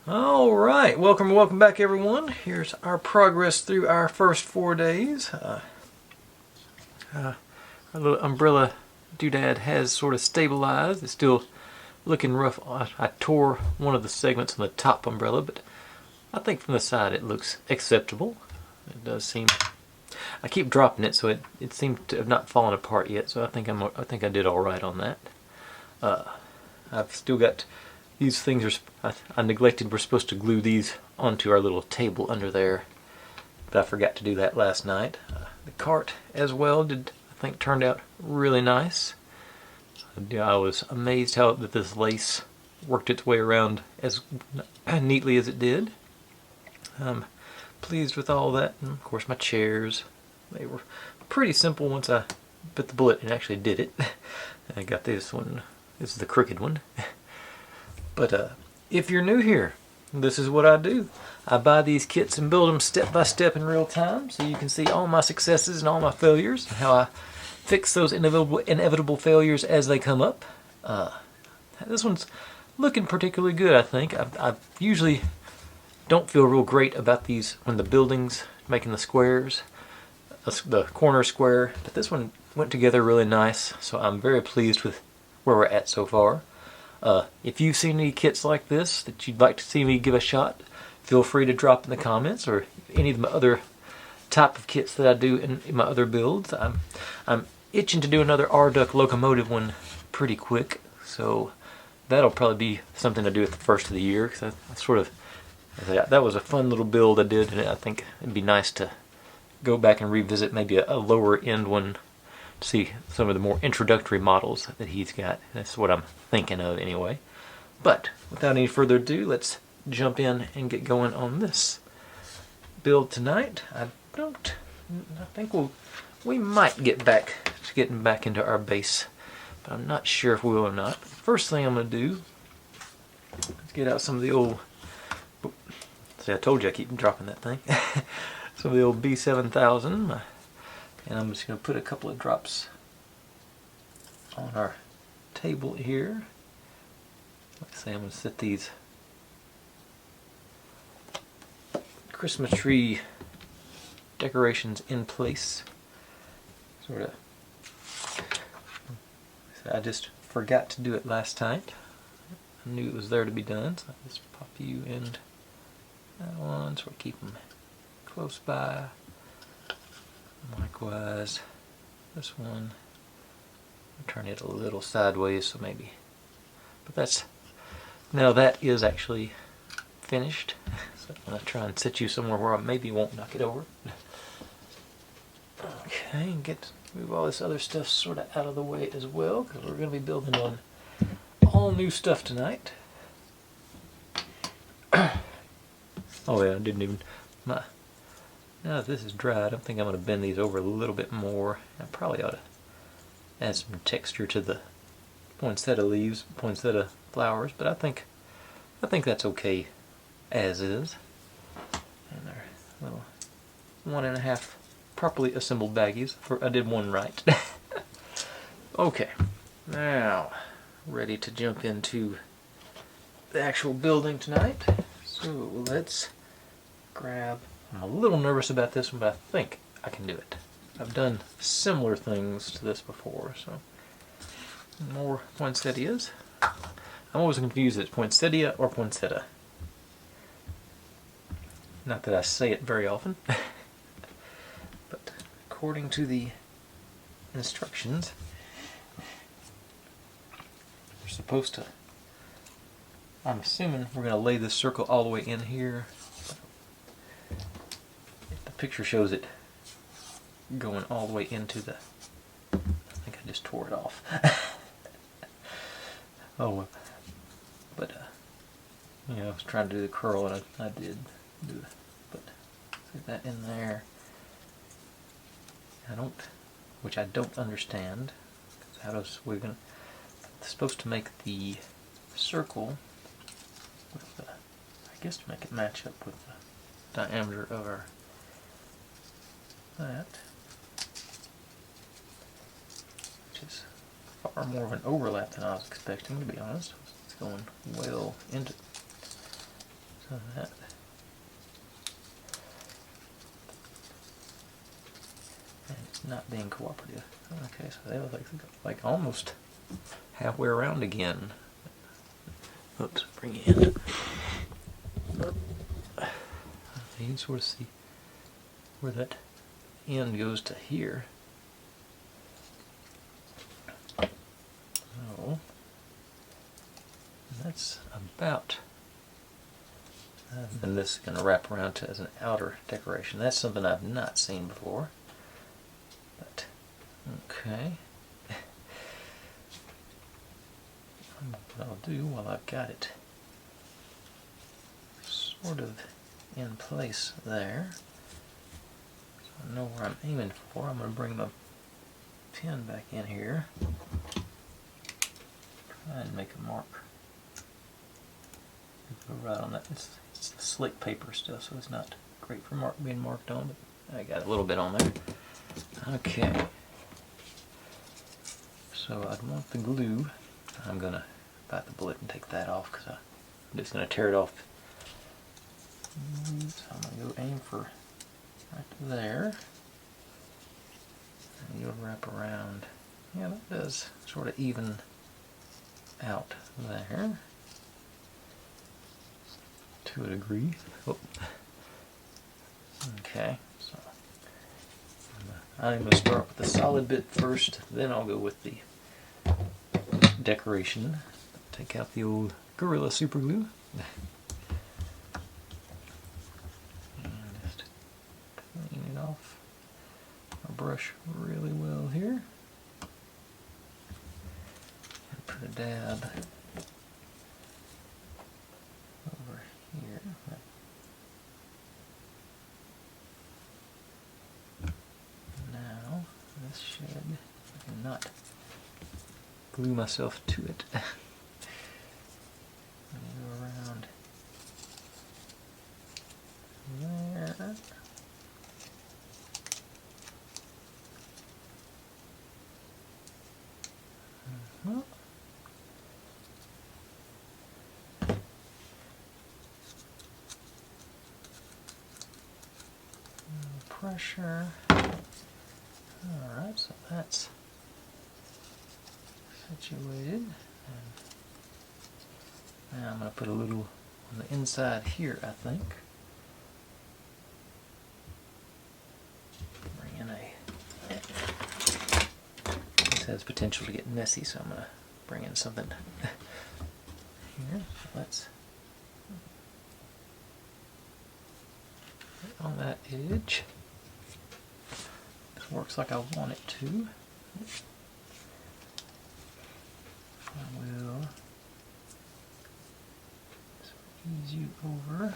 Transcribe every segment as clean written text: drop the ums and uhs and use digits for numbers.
Alright, welcome back everyone. Here's our progress through our first 4 days. Our little umbrella doodad has sort of stabilized. It's still looking rough. I tore one of the segments on the top umbrella, but I think from the side it looks acceptable. It does seem... I keep dropping it, so it seemed to have not fallen apart yet, so I think I did alright on that. I've still got... These things I neglected. We're supposed to glue these onto our little table under there, but I forgot to do that last night. The cart as well I think turned out really nice. I was amazed how that this lace worked its way around as neatly as it did. I'm pleased with all that, and of course my chairs. They were pretty simple once I bit the bullet and actually did it. I got this one. This is the crooked one. But if you're new here, this is what I do. I buy these kits and build them step by step in real time, so you can see all my successes and all my failures, and how I fix those inevitable failures as they come up. This one's looking particularly good, I think. I usually don't feel real great about these when the building's making the squares, the corner square, but this one went together really nice, so I'm very pleased with where we're at so far. If you've seen any kits like this that you'd like to see me give a shot, feel free to drop in the comments, or any of my other type of kits that I do in my other builds. I'm itching to do another Arduck locomotive one pretty quick, so that'll probably be something to do at the first of the year, because that was a fun little build I did, and I think it'd be nice to go back and revisit maybe a lower end one, see some of the more introductory models that he's got. That's what I'm thinking of anyway. But without any further ado, let's jump in and get going on this build tonight. I think we might get back to getting back into our base, but I'm not sure if we will or not. First thing I'm going to do is get out some of the old... See, I told you I keep dropping that thing. Some of the old B7000. And I'm just going to put a couple of drops on our table here. Like I say, I'm going to set these Christmas tree decorations in place. Sort of. I just forgot to do it last night. I knew it was there to be done, so I just pop you in that one, so we keep them close by. Likewise, this one, I'll turn it a little sideways, so maybe, but now that is actually finished, so I'm going to try and set you somewhere where I maybe won't knock it over. Okay, move all this other stuff sort of out of the way as well, because we're going to be building on all new stuff tonight. Oh yeah, I didn't even... Now that this is dry, I don't think I'm going to bend these over a little bit more. I probably ought to add some texture to the poinsettia leaves, poinsettia flowers, but I think that's okay as is. And our little 1.5 properly assembled baggies. I did one right. Okay, now ready to jump into the actual building tonight. So let's grab... I'm a little nervous about this one, but I think I can do it. I've done similar things to this before, so more poinsettias. I'm always confused if it's poinsettia or poinsettia. Not that I say it very often, but according to the instructions, we're supposed to... I'm assuming we're going to lay this circle all the way in here. Picture shows it going all the way into the... I think I just tore it off. Oh well. But I was trying to do the curl, and I did do it. But get that in there. Which I don't understand. It's supposed to make the circle with the... I guess to make it match up with the diameter of our... which is far more of an overlap than I was expecting, to be honest. It's going well into So that. And it's not being cooperative. Okay, so they look like almost halfway around again. Oops, bring it in. You can sort of see where that end goes to here. So that's about. And this is going to wrap around to as an outer decoration. That's something I've not seen before. But okay. What I'll do while I've got it sort of in place there, so I know where I'm aiming for, I'm going to bring my pen back in here, try and make a mark. Go right on that. It's slick paper stuff, so it's not great for being marked on, but I got a little bit on there. Okay. So I'd want the glue. I'm going to bite the bullet and take that off because I'm just going to tear it off. So I'm going to go aim for right there. And you'll wrap around. Yeah, that does sort of even out there. To a degree. Oh. Okay, so I'm going to start with the solid bit first, then I'll go with the decoration. Take out the old Gorilla Super Glue. And just clean it off our brush really well here. And put a dab over here. Now, this should, I cannot glue myself to it. Go around there. Pressure. Alright, so that's situated. And now I'm going to put a little on the inside here, I think. Bring in a. This has potential to get messy, so I'm going to bring in something here. Let's put on that edge. This works like I want it to. I will ease you over.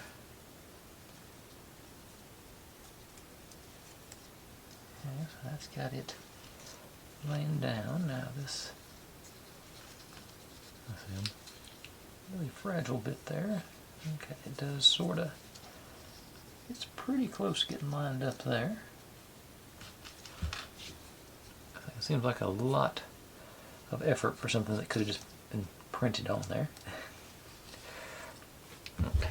Okay, so that's got it laying down. Now this really fragile bit there. Okay, it does sort of, it's pretty close to getting lined up there. It seems like a lot of effort for something that could have just been printed on there. Okay.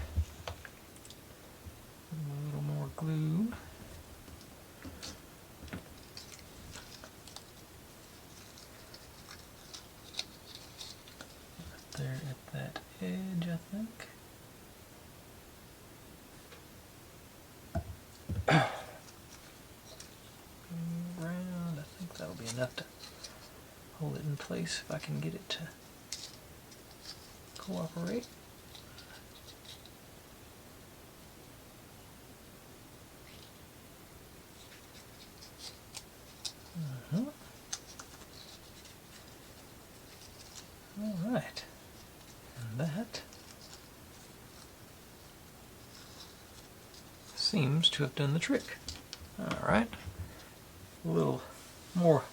A little more glue. Right there at that edge, I think. Around, I think that'll be enough to hold it in place if I can get it to cooperate. All right, and that seems to have done the trick. All right, a little more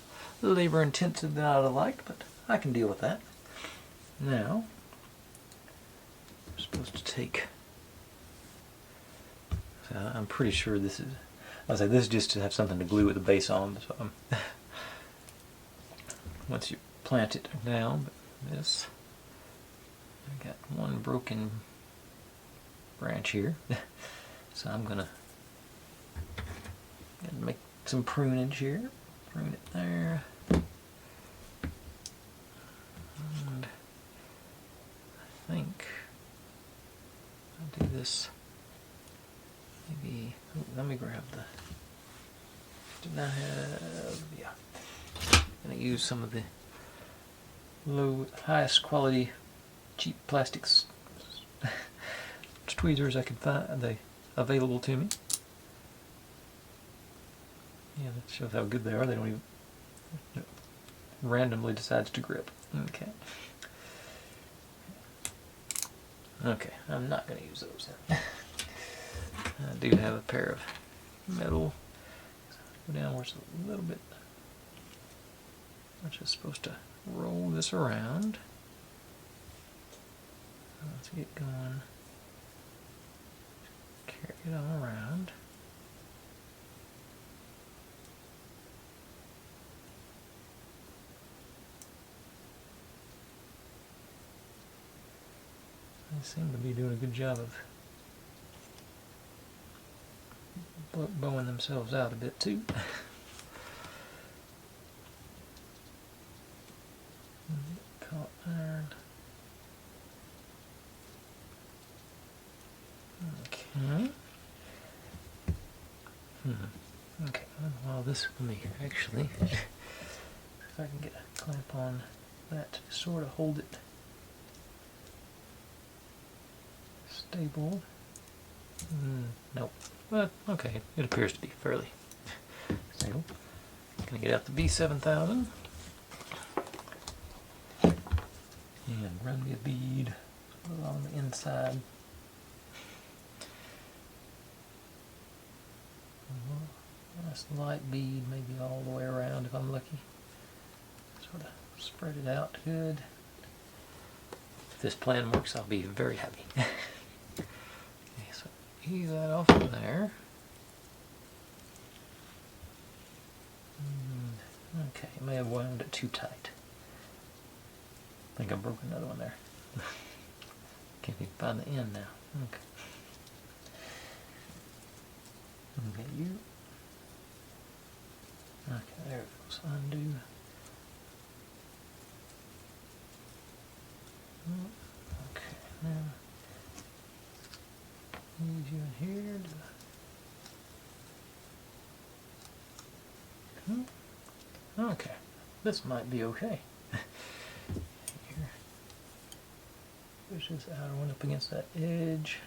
labor intensive than I'd have liked, but I can deal with that. Now, I'm supposed to take, I'm pretty sure this is, I was like, this is just to have something to glue with the base on, so once you plant it down, but this, I got one broken branch here. So I'm gonna make some prunage here. Prune it there. And I think I'll do this. Maybe, let me grab the, did I have, yeah. I'm gonna use some of the highest quality, cheap plastics tweezers I could find, they available to me. Yeah, that shows how good they are. They don't even randomly decides to grip. Okay. Okay, I'm not going to use those then. I do have a pair of metal. Go downwards a little bit. I'm just supposed to roll this around. Let's get going. Carry it all around. They seem to be doing a good job of bowing themselves out a bit too. Caught iron. Okay. Okay. Well, this will be actually, if I can get a clamp on that to sort of hold it stable. Nope. But okay, it appears to be fairly stable. Gonna get out the B7000 and run me a bead along the inside. Nice light bead, maybe all the way around if I'm lucky. Sort of spread it out good. If this plan works, I'll be very happy. Okay, so ease that off of there. Okay, I may have wound it too tight. I think I broke another one there. Can't even find the end now. Okay. Okay, you. Okay, there it goes. Undo. Okay, now need you in here. Okay, this might be okay. Here. Push this outer one up against that edge.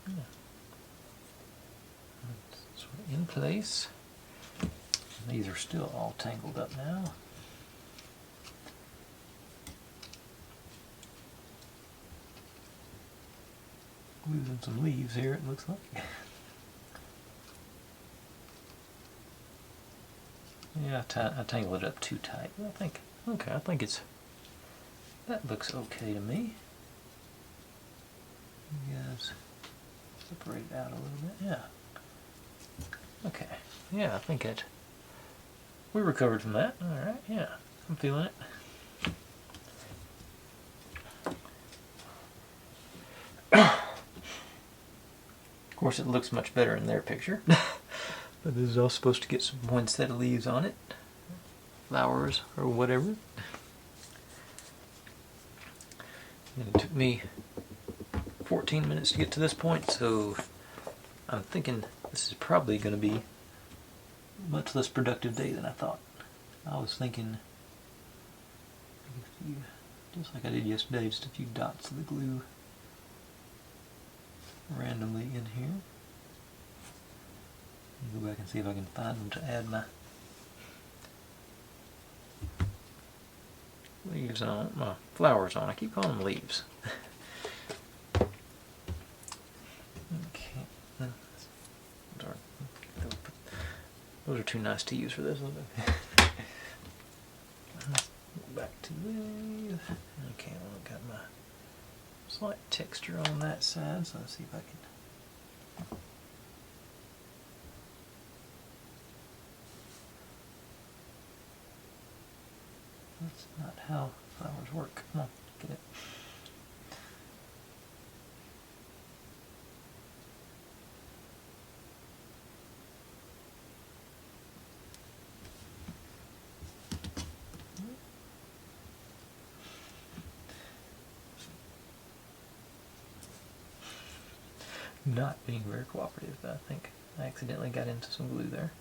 Yeah. Sort of in place. These are still all tangled up now. Losing some leaves here, it looks like. Yeah, I tangled it up too tight. I think, okay, I think it's, that looks okay to me. You guys separate it out a little bit, yeah. Okay, yeah, I think we recovered from that. Alright, yeah, I'm feeling it. Of course, it looks much better in their picture. But this is all supposed to get some poinsettia leaves on it. Flowers, or whatever. And it took me 14 minutes to get to this point, so I'm thinking this is probably going to be a much less productive day than I thought. I was thinking, just like I did yesterday, just a few dots of the glue randomly in here. Go back and see if I can find them to add my leaves on, my flowers on. I keep calling them leaves. Okay. Those are too nice to use for this. Go back to these. Okay, I've got my slight texture on that side, so let's see if I can. That's not how flowers work. Come on. Get it? Not being very cooperative, but I think I accidentally got into some glue there.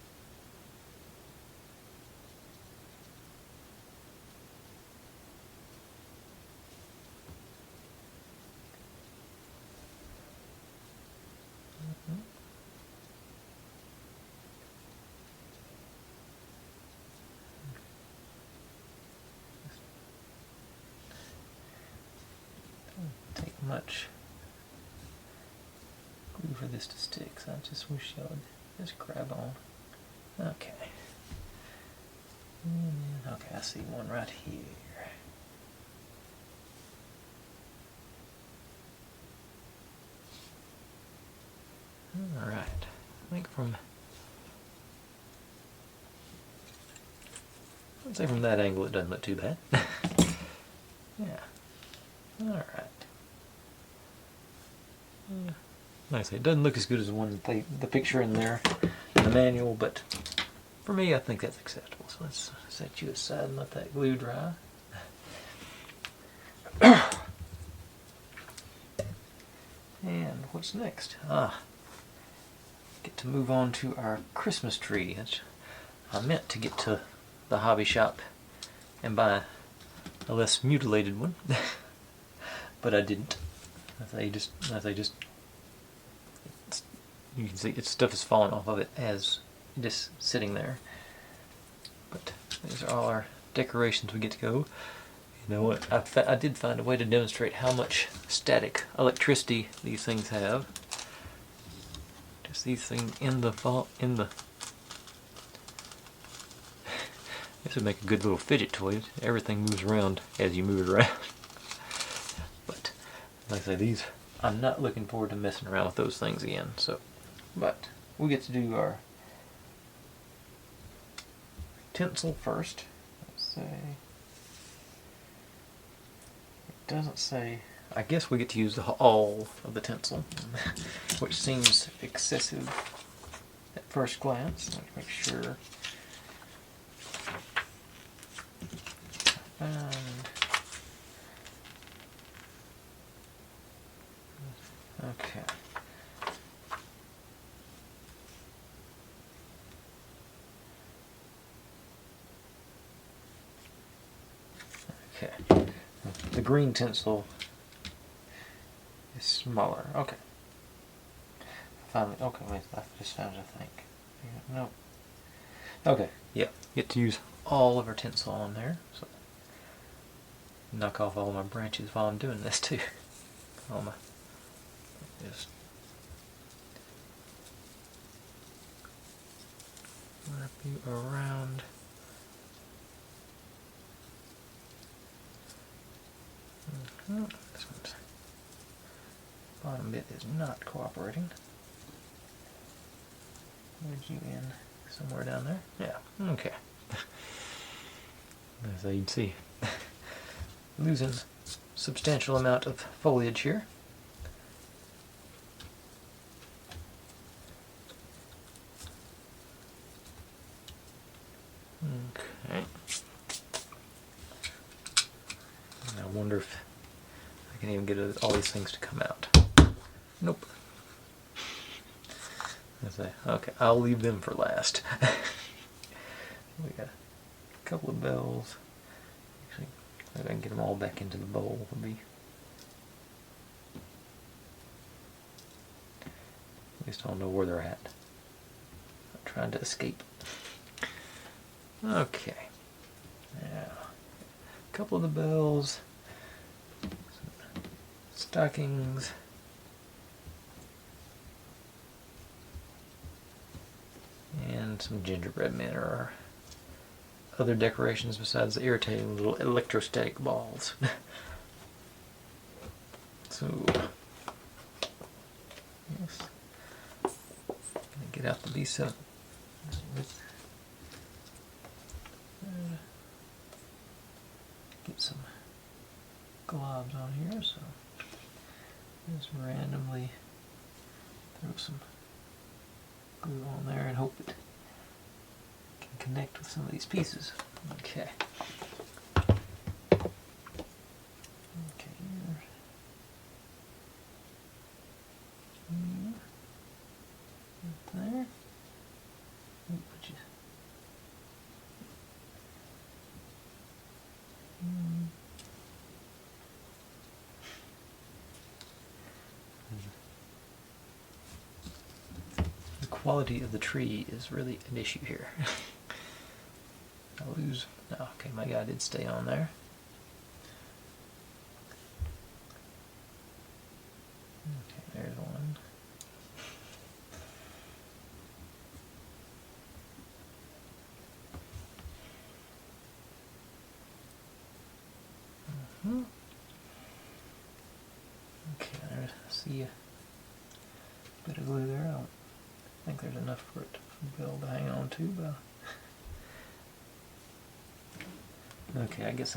Doesn't take much glue for this to stick, so I just wish y'all would just grab on. Okay. And then, okay, I see one right here. Alright, I think I'd say from that angle it doesn't look too bad. Yeah. Alright. Like I say, it doesn't look as good as the one the picture in there in the manual, but for me I think that's acceptable. So let's set you aside and let that glue dry. And what's next? Get to move on to our Christmas tree. I meant to get to the hobby shop and buy a less mutilated one, but I didn't. You can see its stuff is falling off of it as just sitting there. But these are all our decorations we get to go. You know what? I did find a way to demonstrate how much static electricity these things have. Just these things in the this would make a good little fidget toy. Everything moves around as you move it around. But like I say, these I'm not looking forward to messing around with those things again. So, but we get to do our tinsel first. Let's say it doesn't say. I guess we get to use all of the tinsel, which seems excessive at first glance. Let's make sure. Okay. Okay. The green tinsel is smaller. Okay. Finally. Okay. Wait. I just found it. I think. No. Okay. Yeah. Get to use all of our tinsel on there. So knock off all my branches while I'm doing this too. All my just wrap you around. This one's bottom bit is not cooperating. Wedge you in somewhere down there. Yeah. Okay. As you can see, losing substantial amount of foliage here. Okay. I wonder if I can even get all these things to come out. Nope. Okay, I'll leave them for last. We got a couple of bells. Actually, if I can get them all back into the bowl, would be. At least I'll know where they're at. I'm trying to escape. Okay. Now, a couple of the bells, some stockings, and some gingerbread men are other decorations besides the irritating little electrostatic balls. So, yes, gonna get out the B7. Get some globs on here, so just randomly throw some glue on there and hope it can connect with some of these pieces. Okay. Okay, here. Right there. Put you. The quality of the tree is really an issue here. I lose. Oh, okay, my guy did stay on there. Okay, there's one. Okay, I see a bit of glue there. I don't think there's enough for it to be able to hang on to, but okay, I guess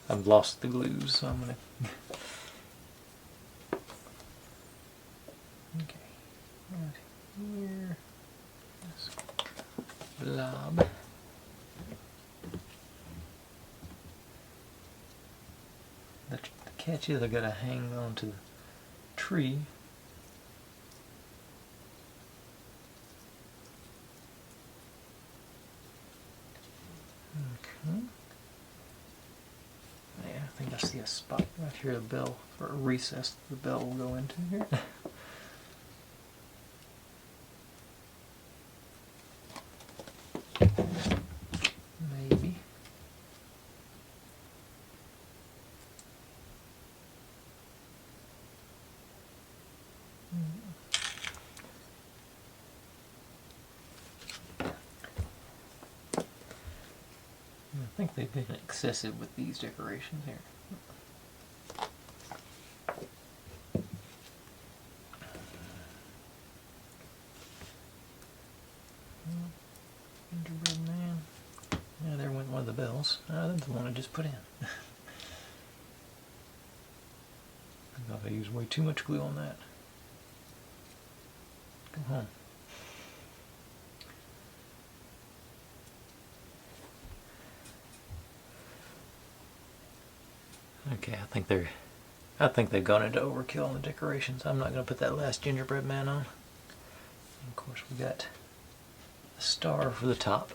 I've lost the glues, so I'm gonna okay, right here, this blob. The catch is I gotta hang on to the tree. Okay. Yeah, I think I see a spot right here, a bell, or a recess the bell will go into here. Maybe. I think they've been excessive with these decorations here. Gingerbread man. Yeah, there went one of the bells. That's the one I just put in. I thought I used way too much glue on that. Go home. Okay, I think they've gone into overkill on the decorations. I'm not going to put that last gingerbread man on. And of course, we got a star for the top.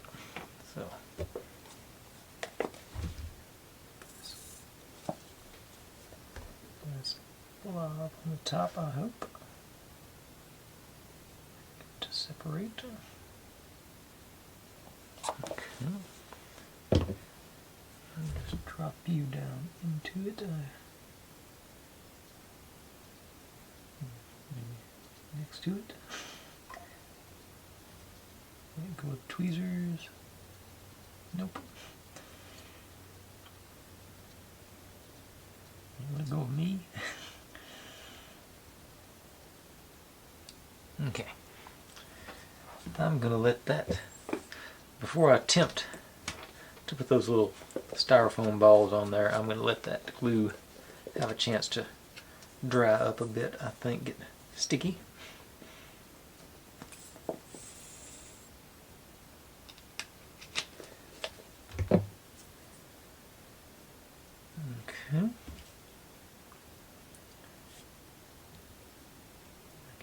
So there's a blob on the top, I hope, to separate. Okay. And just drop you down into it. Maybe next to it. Go with tweezers. Nope. Let go of me. Okay. I'm gonna let that, before I attempt to put those little styrofoam balls on there, I'm going to let that glue have a chance to dry up a bit. I think get sticky. Okay. I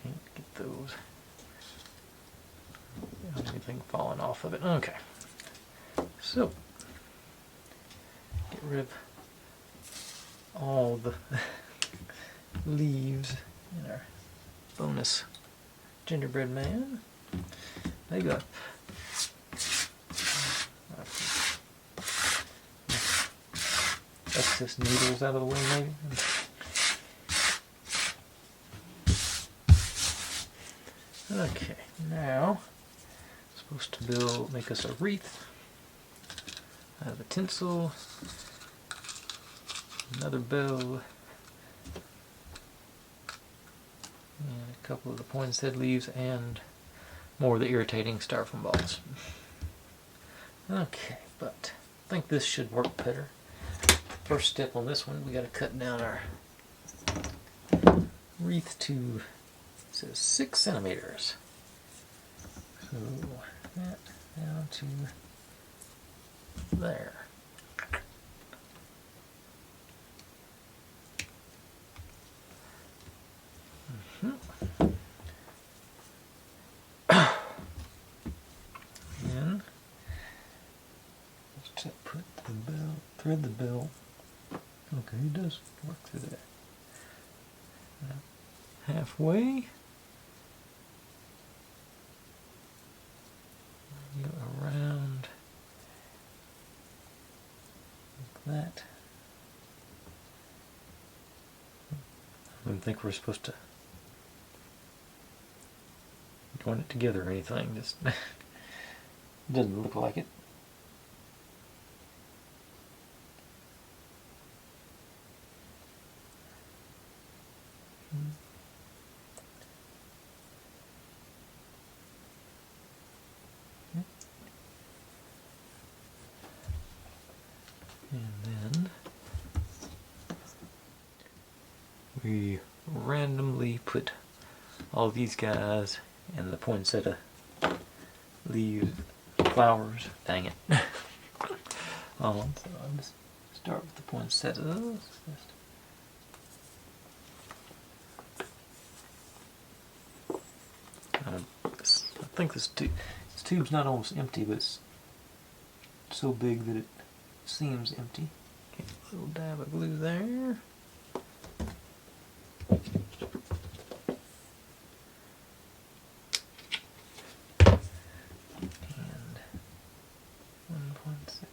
can't get those. Anything falling off of it. Okay. So, get rid of all the leaves in our bonus gingerbread man. Maybe excess needles out of the way, maybe. Okay, now supposed to make us a wreath out of the tinsel, another bow, and a couple of the poinsettia leaves, and more of the irritating styrofoam balls. Okay, but I think this should work better. first step on this one, we got to cut down our wreath to, it says 6 centimeters. So that down to there. Then let's put the bell, thread the bell. Okay, it does work through there. Halfway. Go around like that. I don't think we're supposed to join it together or anything. Just doesn't look like it. And then we randomly put all these guys and the poinsettia leaves, flowers, dang it, on. So I'll just start with the poinsettias. I think this tube's not almost empty, but it's so big that it seems empty. Okay, a little dab of glue there. And 1.2.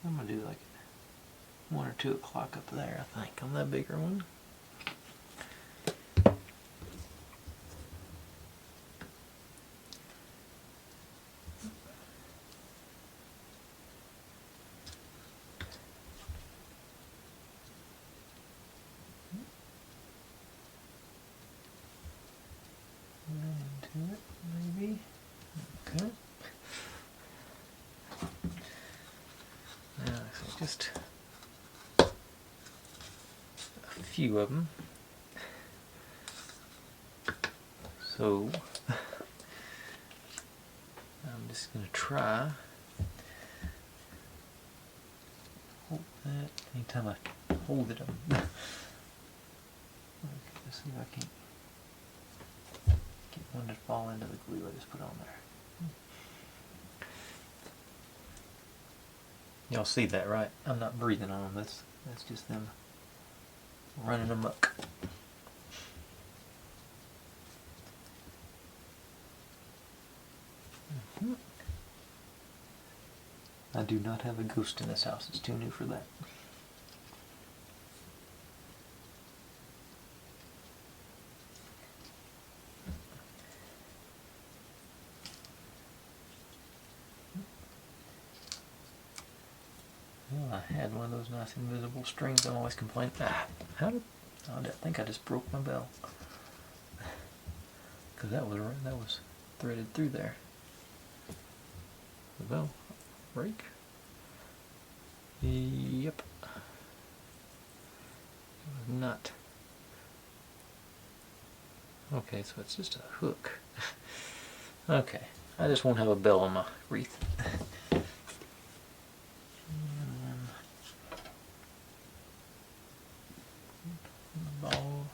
I'm going to do like 1 or 2 o'clock up there, I think, on that bigger one. Into it, maybe. Okay. Now, so just a few of them. So I'm just going to try. Hold that. Anytime I hold it, okay, let's see if I can get one to fall into the glue I just put on there. Y'all see that, right? I'm not breathing on them. That's just them running amok. I do not have a ghost in this house. It's too new for that. Well, I had one of those nice invisible strings. I always complain. I think I just broke my bell. Because that was threaded through there. The bell break. Yep. It was not. Okay, so it's just a hook. Okay, I just won't have a bell on my wreath. Ball.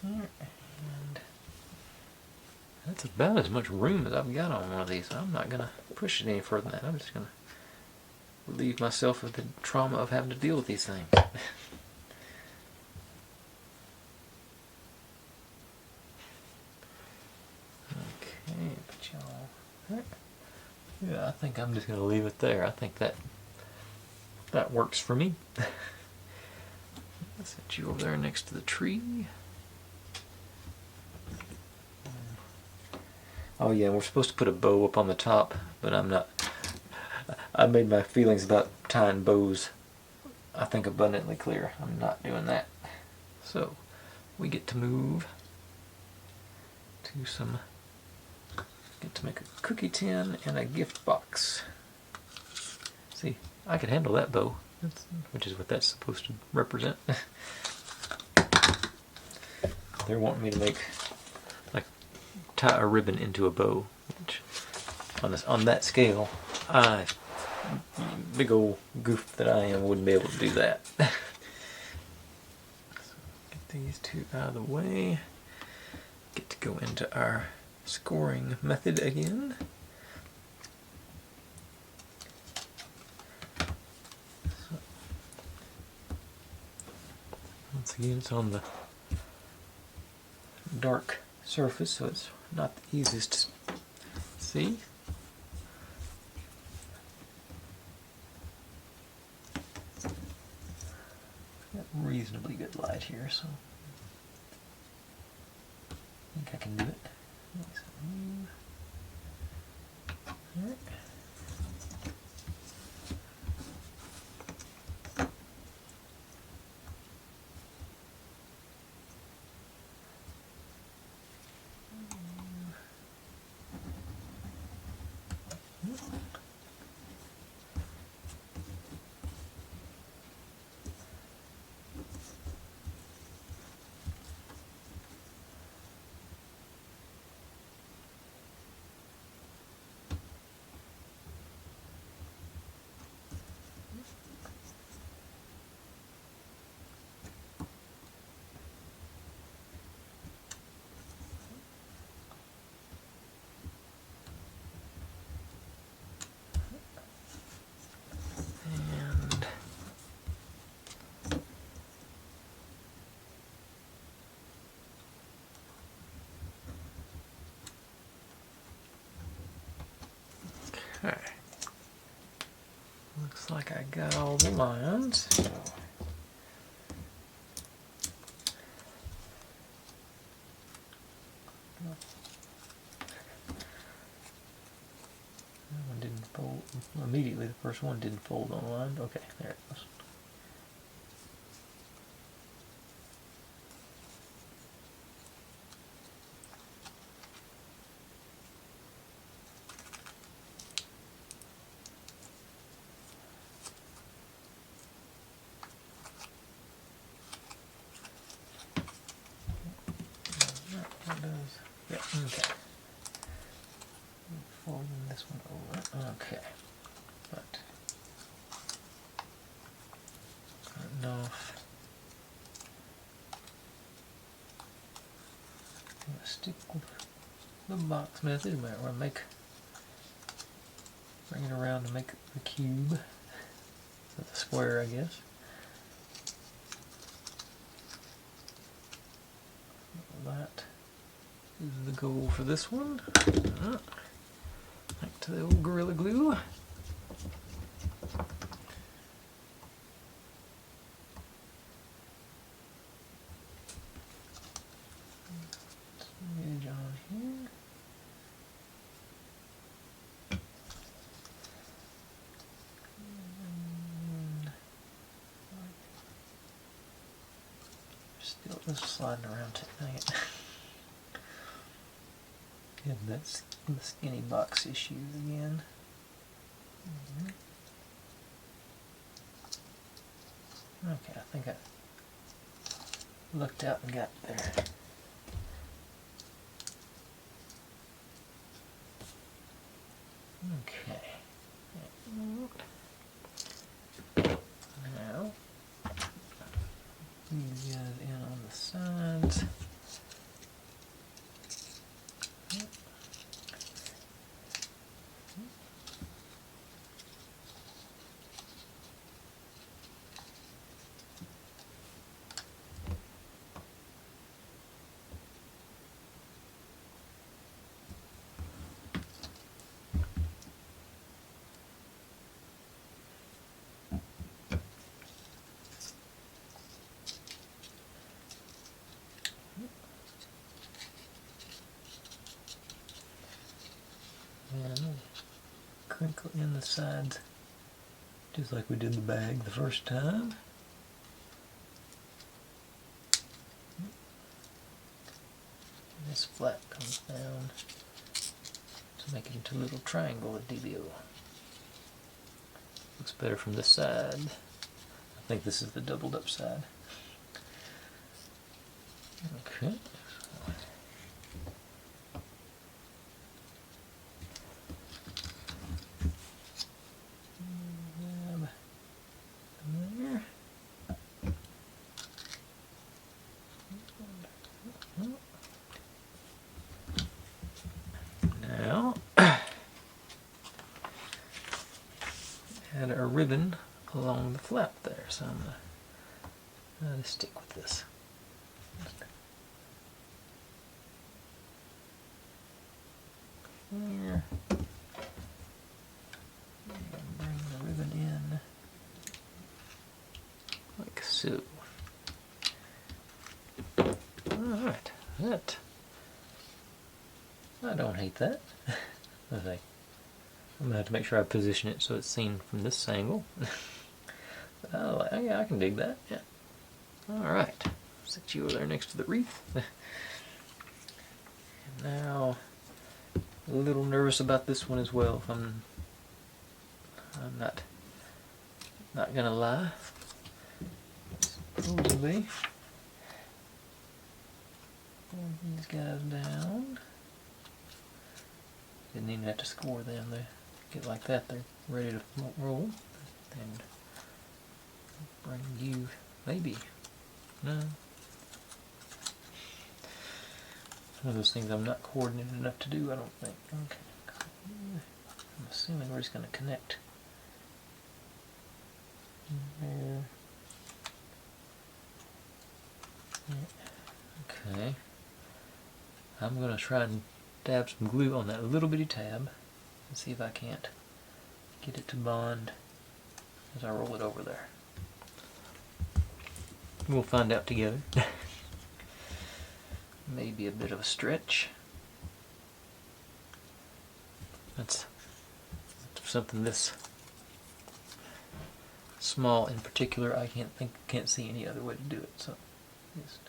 And that's about as much room as I've got on one of these. So I'm not going to push it any further than that. I'm just going to relieve myself of the trauma of having to deal with these things. Okay, but y'all. Yeah, I think I'm just going to leave it there. I think that works for me. I'll set you over there next to the tree. Oh yeah, we're supposed to put a bow up on the top, but I'm not I made my feelings about tying bows, I think, abundantly clear. I'm not doing that. So we get to move to some, get to make a cookie tin and a gift box. See, I could handle that bow, which is what that's supposed to represent. They're wanting me to make, like, tie a ribbon into a bow, which on that scale, big old goof that I am, wouldn't be able to do that. So get these two out of the way. Get to go into our scoring method again. So, once again, it's on the dark surface, so it's not the easiest to see. Got reasonably good light here, so I think I can do it. Alright. Okay. Looks like I got all the lines. So that one didn't fold immediately. The first one didn't fold on the line. Okay, there it goes. Yeah, okay. Folding this one over. Okay. But enough. I'm gonna stick with the box method. We might want to bring it around to make the cube. The square, I guess. That is the goal for this one. Back to the old Gorilla Glue. Edge on here. Still just sliding around tonight. Yeah, that's the skinny box issues again. Okay, I think I looked out and got there. Okay. Now, these guys in on the sides. crinkle in the sides just like we did the bag the first time. This flap comes down to make it into a little triangle with DBO. Looks better from this side. I think this is the doubled up side. Okay. There. Now, add a ribbon along the flap there, so I'm going to stick with this. There. And bring the ribbon in like so. Alright, that. I don't hate that. I'm going to have to make sure I position it so it's seen from this angle. Oh, yeah, I can dig that. Yeah. Alright. Set you over there next to the wreath. And now, a little nervous about this one as well. If I'm not gonna lie. Supposedly, pull these guys down. Didn't even have to score them. They get like that, they're ready to roll. And bring you, maybe. No. One of those things I'm not coordinated enough to do, I don't think. Okay. I'm assuming we're just going to connect. There. Okay. I'm going to try and dab some glue on that little bitty tab and see if I can't get it to bond as I roll it over there. We'll find out together. Maybe a bit of a stretch. That's something this small in particular. I can't see any other way to do it. So just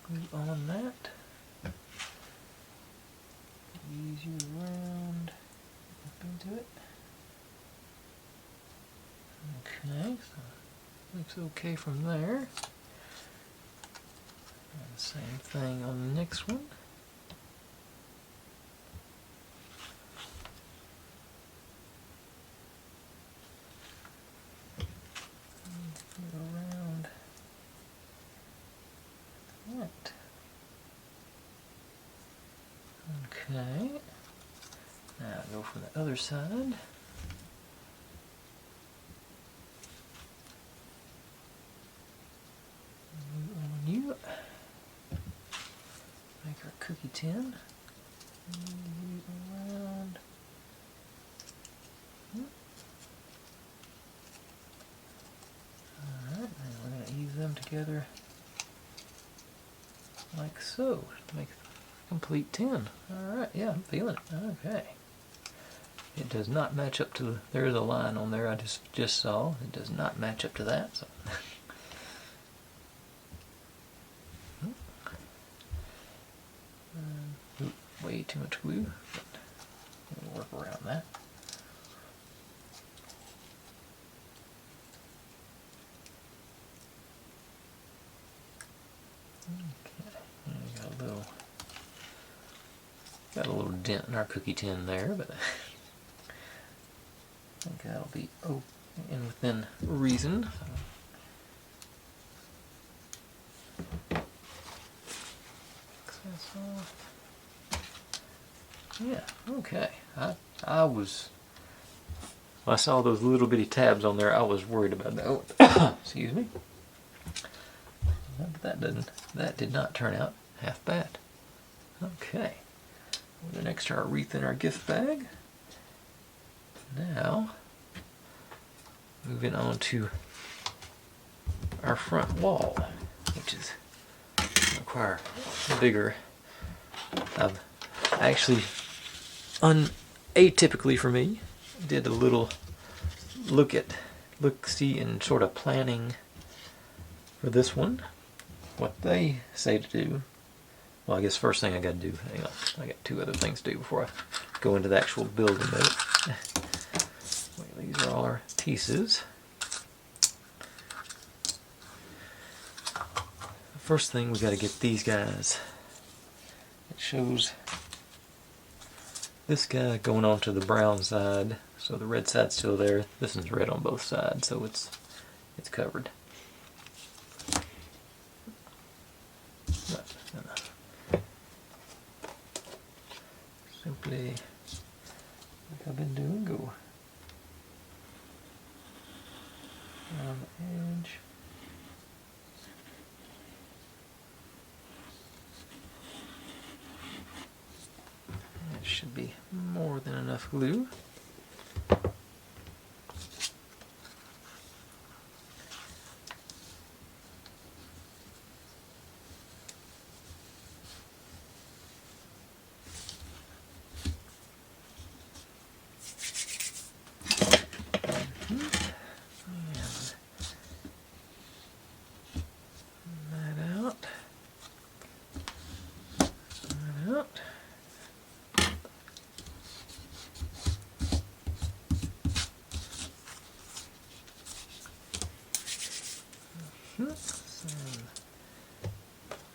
glue on that. Ease you around up into it. Okay, so looks okay from there. And the same thing on the next one. Around that. Okay. Now go from the other side. On you. Make our cookie tin. Around. Alright, and we're going to ease them together like so to make a complete tin. Alright, yeah, I'm feeling it. Okay. It does not match up to there is a line on there I just saw. It does not match up to that. So. Way too much glue, but we'll work around that. Okay, and got a little dent in our cookie tin there, but I think that'll be and within reason. Excess off. Yeah, okay. Well, I saw those little bitty tabs on there. I was worried about that. Oh, excuse me. But that did not turn out half bad. Okay. We're next to our wreath in our gift bag. Now, moving on to our front wall, which is require bigger. I've actually atypically for me, did a little look-see and sort of planning for this one. What they say to do. Well, I guess first thing I got to do. Hang on, I got two other things to do before I go into the actual building of it. Wait, these are all our pieces. First thing, we got to get these guys. It shows this guy going on to the brown side, so the red side's still there. This one's red on both sides, so it's covered. Simply, like I've been doing, go around the edge. That should be more than enough glue.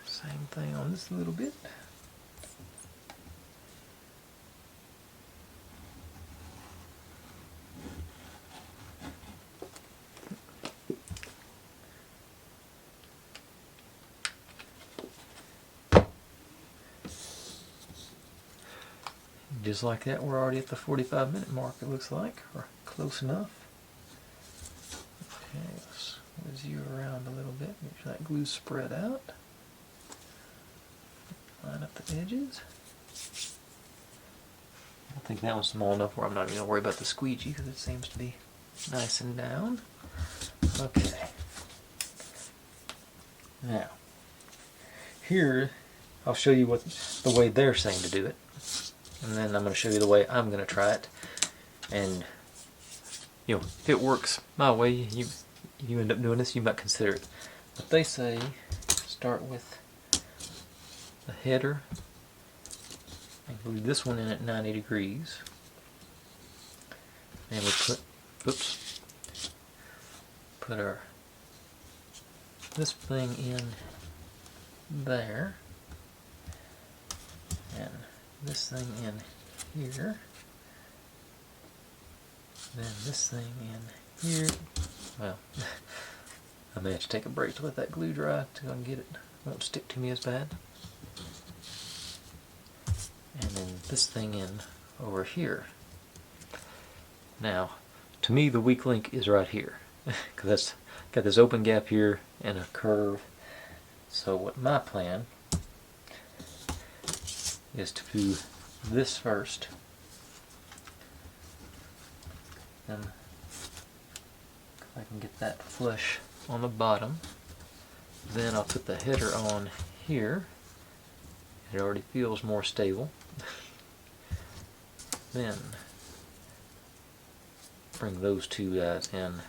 Same thing on this little bit. Just like that, we're already at the 45-minute mark, it looks like, or close enough. Okay, let's whiz you around a little bit, make sure that glue's spread out. Line up the edges. I think that one's small enough where I'm not even going to worry about the squeegee because it seems to be nice and down. Okay. Now, here I'll show you what the way they're saying to do it. And then I'm going to show you the way I'm going to try it. And, you know, if it works my way, you end up doing this, you might consider it. But they say start with the header and glue this one in at 90 degrees. And we put our this thing in there. And this thing in here, then this thing in here. Well, I may have to take a break to let that glue dry till I can get it. It won't stick to me as bad. And then this thing in over here. Now, to me the weak link is right here, because that's got this open gap here and a curve. So what my plan is to do this first, and if I can get that flush on the bottom, then I'll put the header on here. It already feels more stable. Then bring those two guys in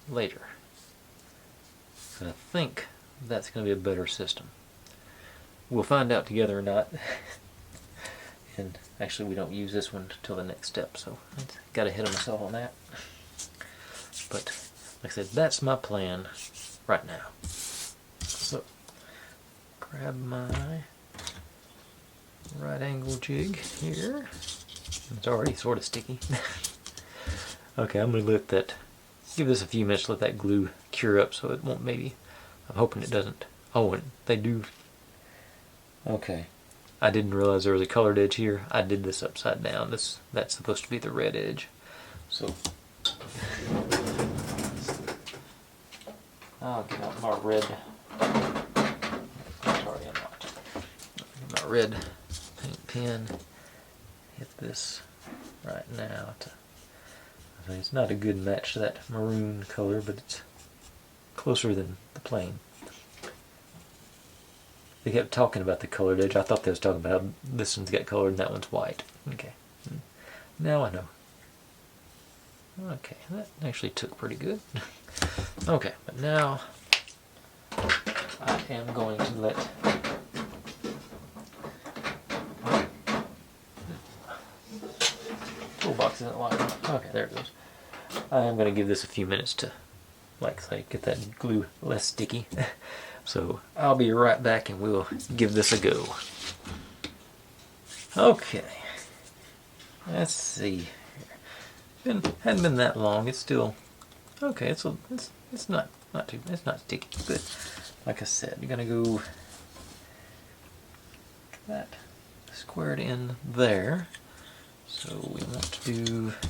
later. I think that's going to be a better system. We'll find out together or not. And actually we don't use this one until the next step, so I got ahead of myself on that. But like I said, that's my plan right now. So grab my right angle jig here. It's already sort of sticky. Okay, I'm going to let that, give this a few minutes, let that glue cure up so it won't maybe, I'm hoping it doesn't. Oh, and they do. Okay, I didn't realize there was a colored edge here. I did this upside down. That's supposed to be the red edge. So I'll get out my red. Sorry, I'm not. Get my red paint pen. Hit this right now. It's not a good match to that maroon color, but it's closer than the plain. They kept talking about the colored edge. I thought they was talking about how this one's got colored and that one's white. Okay. Now I know. Okay, that actually took pretty good. Okay, but now I am going to let toolbox isn't locked. Okay, there it goes. I am going to give this a few minutes to, like say, get that glue less sticky. So I'll be right back and we'll give this a go. Okay, let's see. Hadn't been that long. It's still okay. It's not sticky. Good. Like I said, you're gonna go that squared in there. So we want to do, I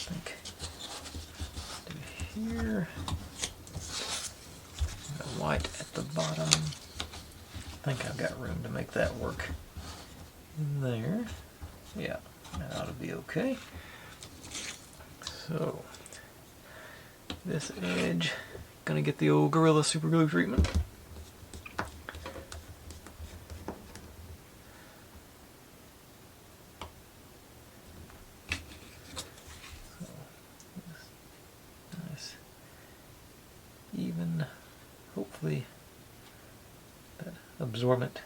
think, do here. White at the bottom. I think I've got room to make that work in there. Yeah, that ought to be okay. So this edge, gonna get the old Gorilla Super Glue treatment. So, nice, even. Hopefully that absorbent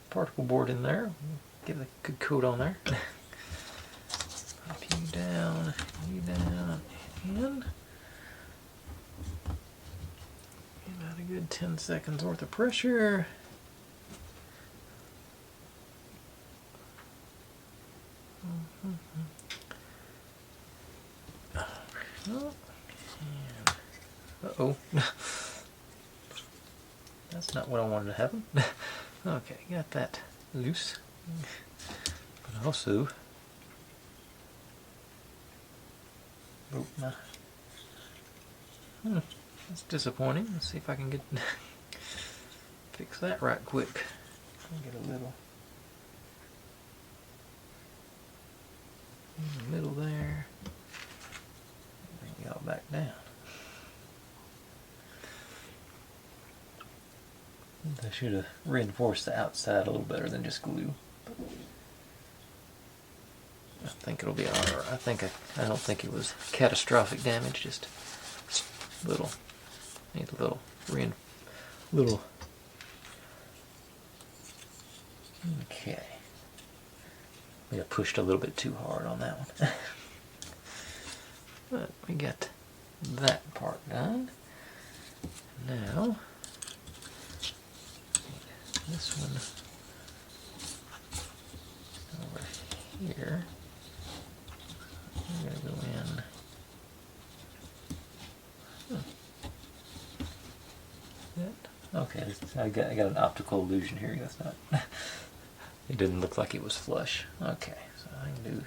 particle board in there. Give it a good coat on there. Pop you down, and about a good 10 seconds worth of pressure. Uh-oh. That's not what I wanted to happen. Okay, got that loose. But also, oh, nah. That's disappointing. Let's see if I can get fix that right quick. Get a little in the middle there. Bring y'all back down. I should have reinforced the outside a little better than just glue. I think it'll be alright. I don't think it was catastrophic damage, just little. Need a little little. Okay. I pushed a little bit too hard on that one. But we got that part done. Now this one over here, I'm going to go in. Okay, I got an optical illusion here. That's not. It didn't look like it was flush. Okay, so I can do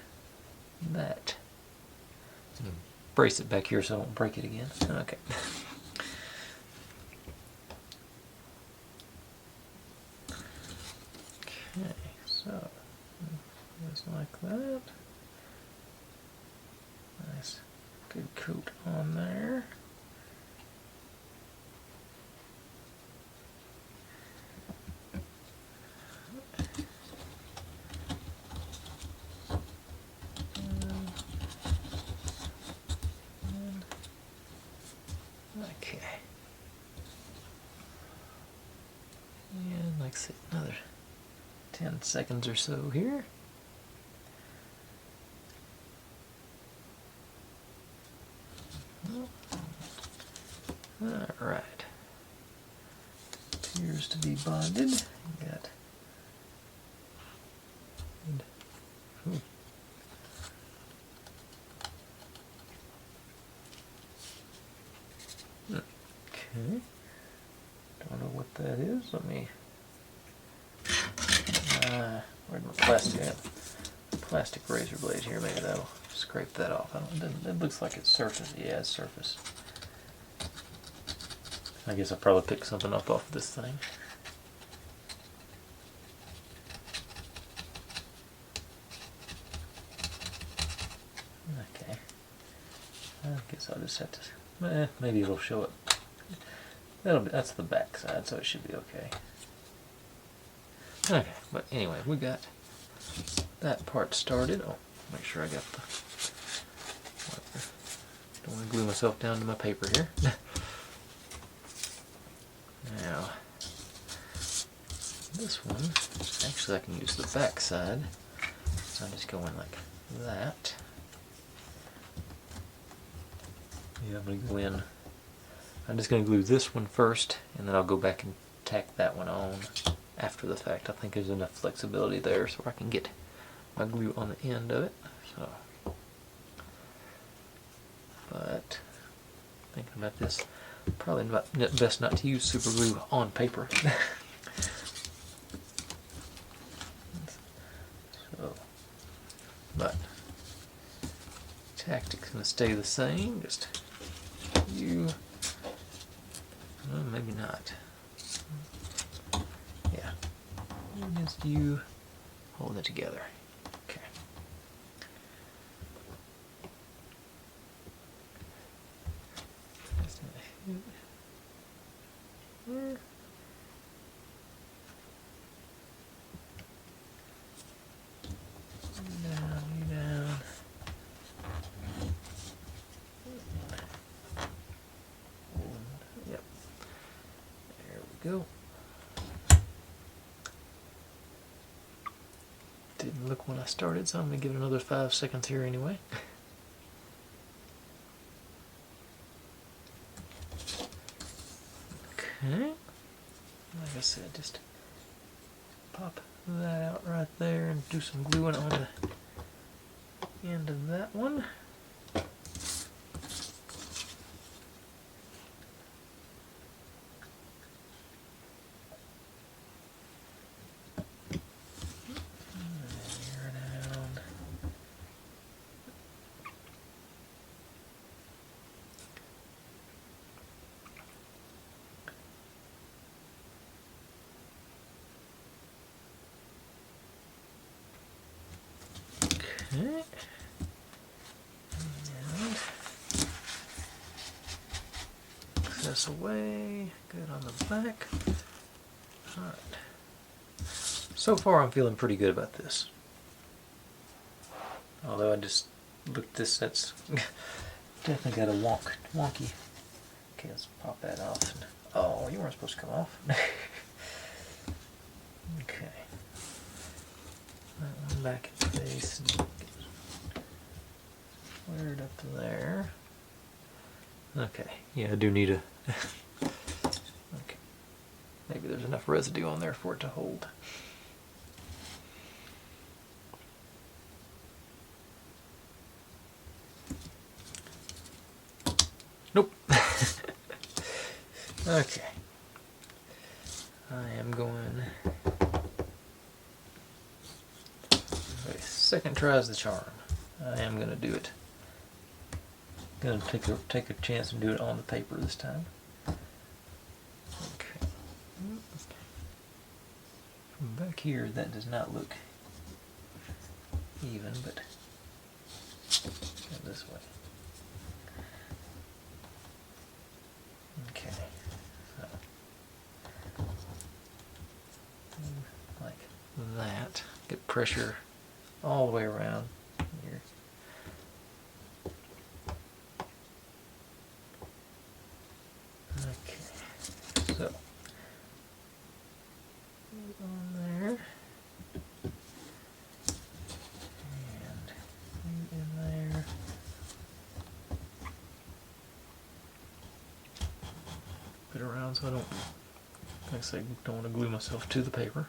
that. Brace it back here so I won't break it again. Okay. Okay, so just like that. Nice, good coat on there. Okay. And like I said, another 10 seconds or so here. Alright. Appears to be bonded. Got okay. Don't know what that is. Let me. Where'd my plastic at? Plastic razor blade here. Maybe that'll scrape that off. It looks like it's surface. Yeah, it's surface. I guess I'll probably pick something up off this thing. Okay. I guess I'll just have to. Maybe it'll show it. That's the back side, so it should be okay. Okay, but anyway, we got that part started. Oh, make sure I got Don't want to glue myself down to my paper here. Now, this one, actually I can use the back side. So I'm just going like that. Yeah, I'm going to go in. I'm just going to glue this one first, and then I'll go back and tack that one on after the fact. I think there's enough flexibility there so I can get my glue on the end of it. So, but thinking about this, probably best not to use super glue on paper. So, but tactic's going to stay the same. Just you. Well, maybe not. Yeah. Just you hold it together. Okay. Where? Down. Yep. There we go. Didn't look when I started, so I'm going to give it another 5 seconds here anyway. Okay. Like I said, just pop that out right there and do some gluing on the end of that one. Okay. And this away. Good on the back. Alright. So far I'm feeling pretty good about this. Although I just looked this, that's definitely got a wonky. Okay, let's pop that off. Oh, you weren't supposed to come off. Okay. That one back in place and squared up to there. Okay, yeah, I do need a. Okay, maybe there's enough residue on there for it to hold. Nope. Okay. I am going. Okay, second try is the charm. I am going to do it. Going to take a chance and do it on the paper this time. Okay. From back here, that does not look even, but go this way. Okay. So, like that. Get pressure all the way around here. Okay, so on there, and in there. Put it around so I don't, like I say, don't want to glue myself to the paper.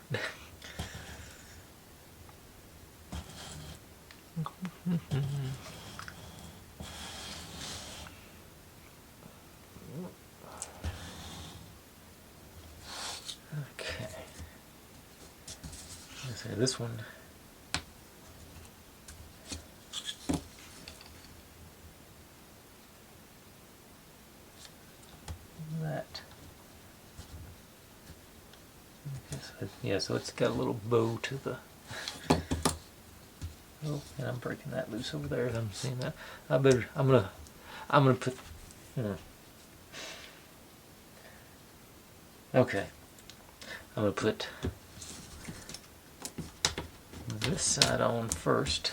Okay. Let's say this one. That. Okay, so yeah, so it's got a little bow to the. Oh, and I'm breaking that loose over there. I'm seeing that. I'm gonna put. Okay. I'm gonna put this side on first,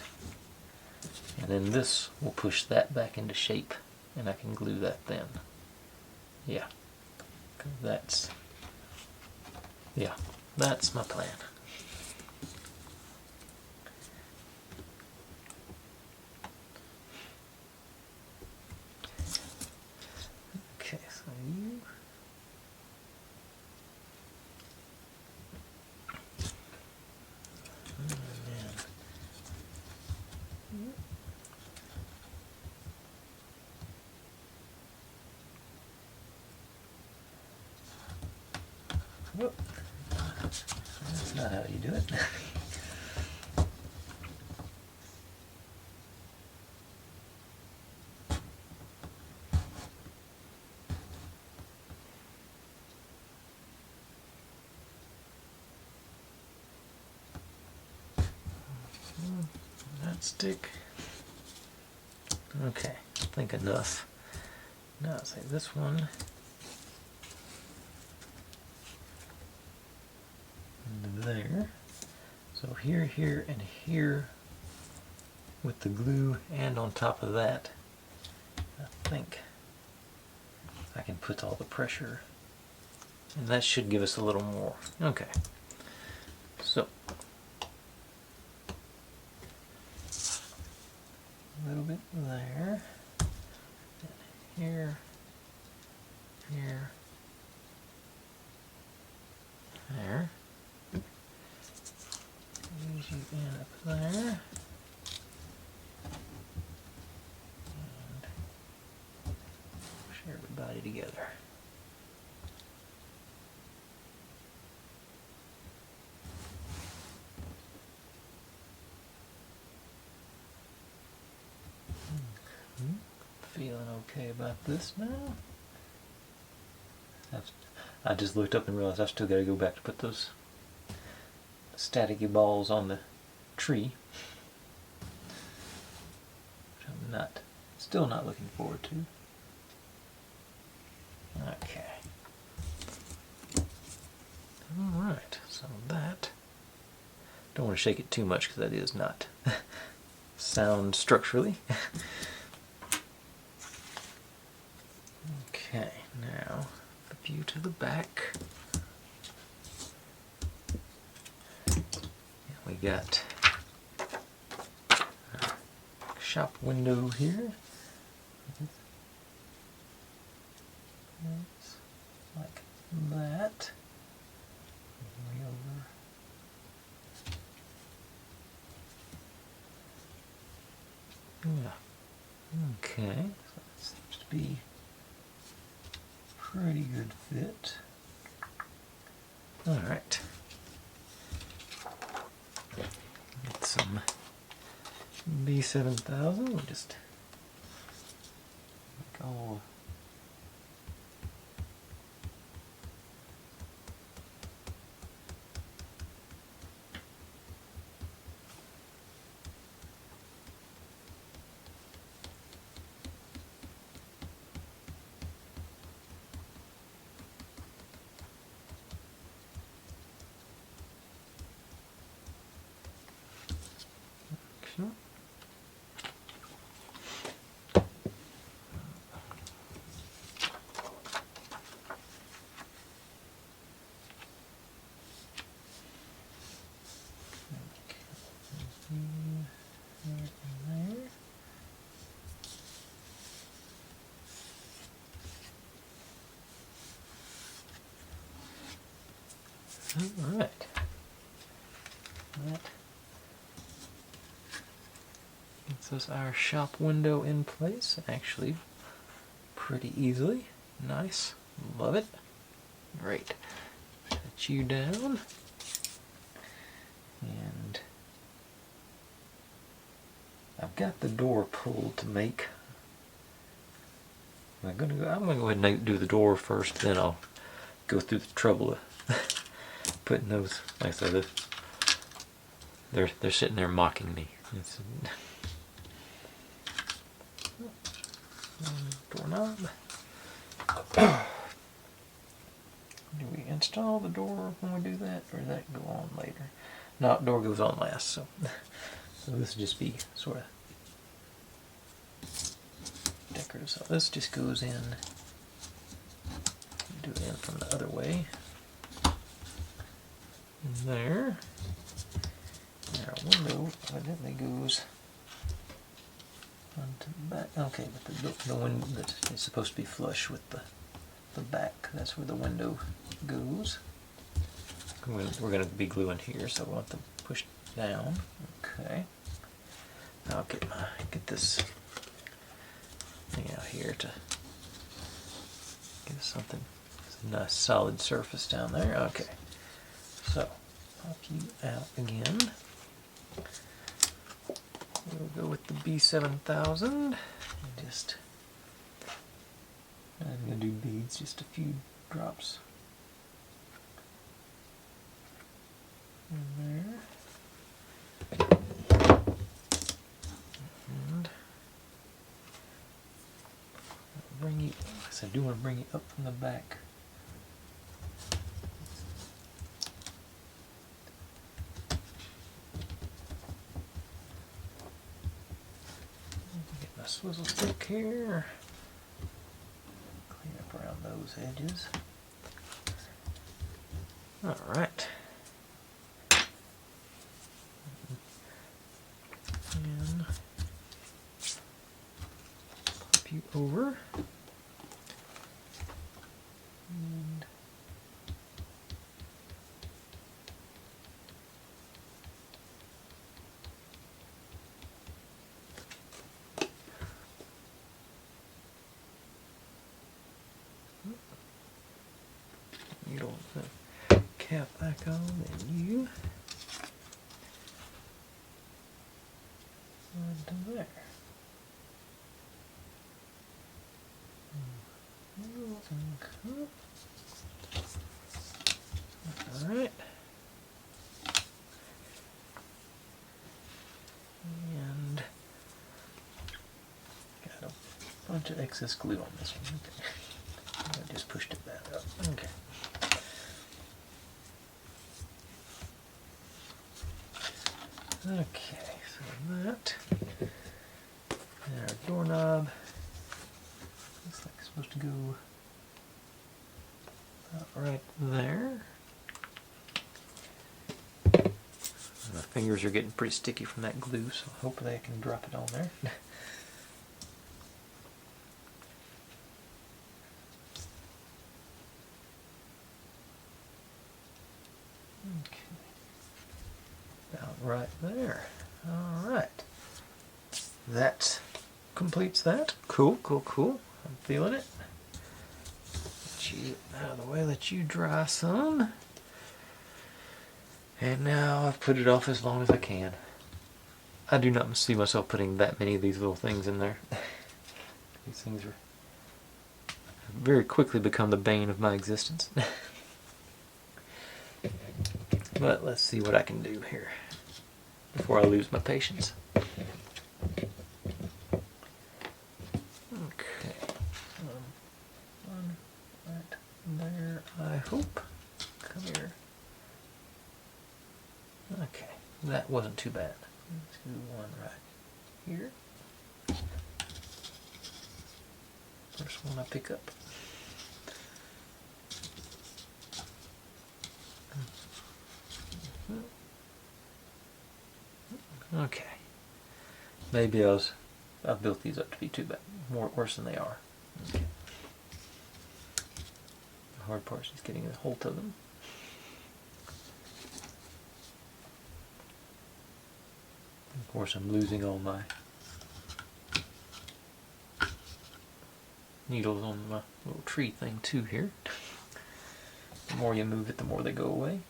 and then this will push that back into shape and I can glue that then. Yeah, that's my plan. Okay, so you. Whoop. That's not how you do it. That stick. Okay, I think enough. Now say this one. There. So here, here, and here with the glue, and on top of that, I think I can put all the pressure, and that should give us a little more. Okay. So a little bit there, and here, here, there. Use you in up there, and push everybody together. Feeling okay about this now. I just looked up and realized I've still got to go back to put those staticky balls on the tree, which I'm still not looking forward to. Okay. Alright, so that, don't want to shake it too much because that is not sound structurally. Okay, now the view to the back. We got a shop window here. It's like that. Way over. Yeah. Okay, so that seems to be a pretty good fit. All right. Get some B7000. We'll just make all. Sure. All right. That gets us our shop window in place, actually, pretty easily. Nice. Love it. Great. Set you down. And I've got the door pulled to make. I'm gonna go ahead and do the door first, then I'll go through the trouble of putting those, like I said, they're sitting there mocking me. Doorknob. Do we install the door when we do that, or does that go on later? No, door goes on last, so this will just be sort of decorative. So this just goes in. Do it in from the other way. And there. And our window evidently goes onto the back. Okay, but the window is supposed to be flush with the back. That's where the window goes. We're going to be gluing here, so we'll have to push down. Okay. I'll get this thing out here to give us something. A nice solid surface down there. Okay. So pop you out again. We'll go with the B7000 and just I'm gonna do beads, just a few drops in there. And bring you, I do want to bring you up from the back. Get my swizzle stick here. Clean up around those edges. All right. And pop you over. And needle the cap back on, and you onto there. Alright. And got a bunch of excess glue on this one. Okay. I just pushed it back up. Okay. Okay, so that, and our doorknob looks like it's supposed to go about right there. My fingers are getting pretty sticky from that glue, so hopefully I can drop it on there. Okay. About right there. Alright. That completes that. Cool, cool, cool. I'm feeling it. Get you out of the way, let you dry some. And now I've put it off as long as I can. I do not see myself putting that many of these little things in there. These things are very quickly become the bane of my existence. But let's see what I can do here before I lose my patience. Okay. One right there, I hope. Come here. Okay, that wasn't too bad. Let's do one right here. First one I pick up. Okay. Maybe I've built these up to be too bad, worse than they are. Okay. The hard part is just getting a hold of them. Of course, I'm losing all my needles on my little tree thing too here. The more you move it, the more they go away.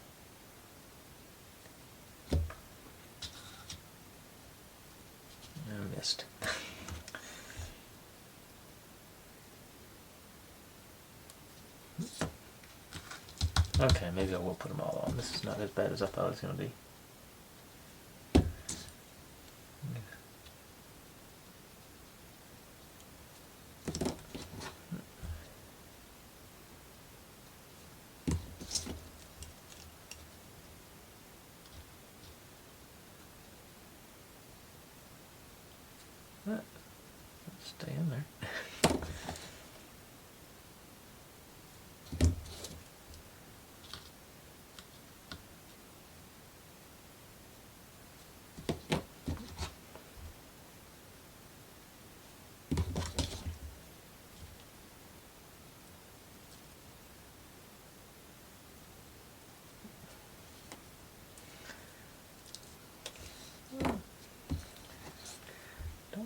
I missed. Okay, maybe I will put them all on. This is not as bad as I thought it was going to be. Stay in there.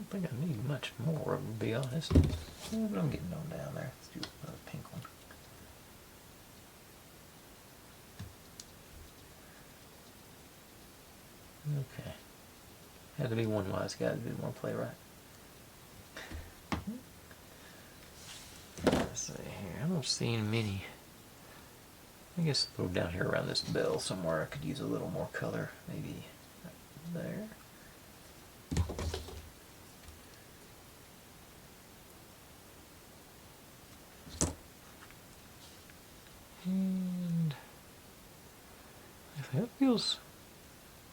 don't think I need much more, to be honest. But I'm getting on down there. Let's do another pink one. Okay. Had to be one wise guy that didn't want to play right. Let's see here. I don't see many. I guess go down here around this bell somewhere. I could use a little more color. Maybe right there. And that feels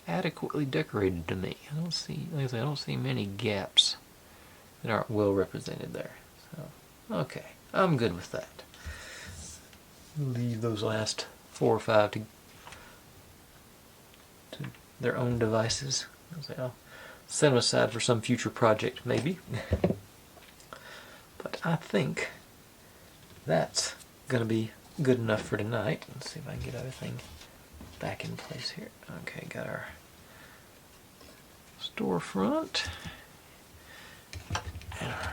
adequately decorated to me. I don't see, like I said, I don't see many gaps that aren't well represented there. So, okay, I'm good with that. Leave those last 4 or 5 to their own devices. I'll set them aside for some future project, maybe. But I think that's gonna be good enough for tonight. Let's see if I can get everything back in place here. Okay, got our storefront and our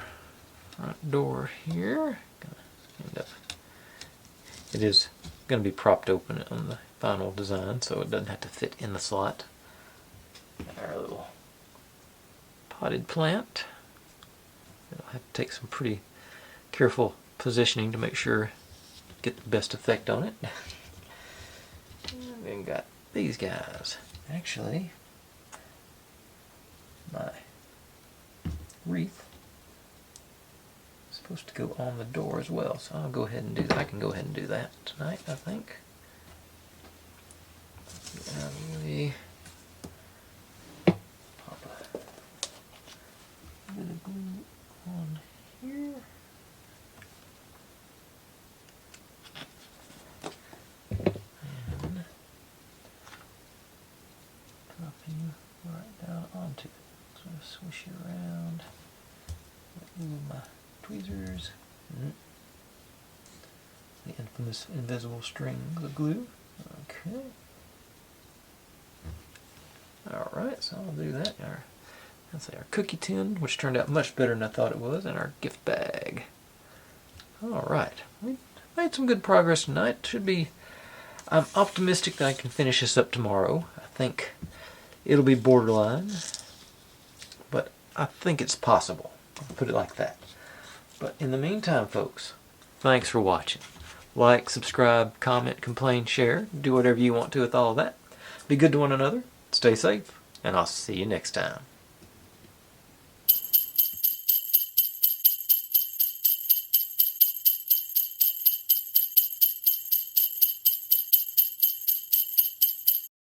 front door here. It is going to be propped open on the final design, so it doesn't have to fit in the slot. Got our little potted plant. It'll have to take some pretty careful positioning to make sure get the best effect on it. And then got these guys. Actually, my wreath is supposed to go on the door as well, so I'll go ahead and do that. I can go ahead and do that tonight, I think. And pop a bit of glue on here. Right down onto it. So I'm going to swish it around. Move my tweezers. The infamous invisible strings of glue. Okay. Alright, so I'll do that. Let's say our cookie tin, which turned out much better than I thought it was, and our gift bag. Alright. We made some good progress tonight. Should be. I'm optimistic that I can finish this up tomorrow. I think it'll be borderline, but I think it's possible. I'll put it like that. But in the meantime, folks, thanks for watching. Like, subscribe, comment, complain, share. Do whatever you want to with all of that. Be good to one another. Stay safe, and I'll see you next time.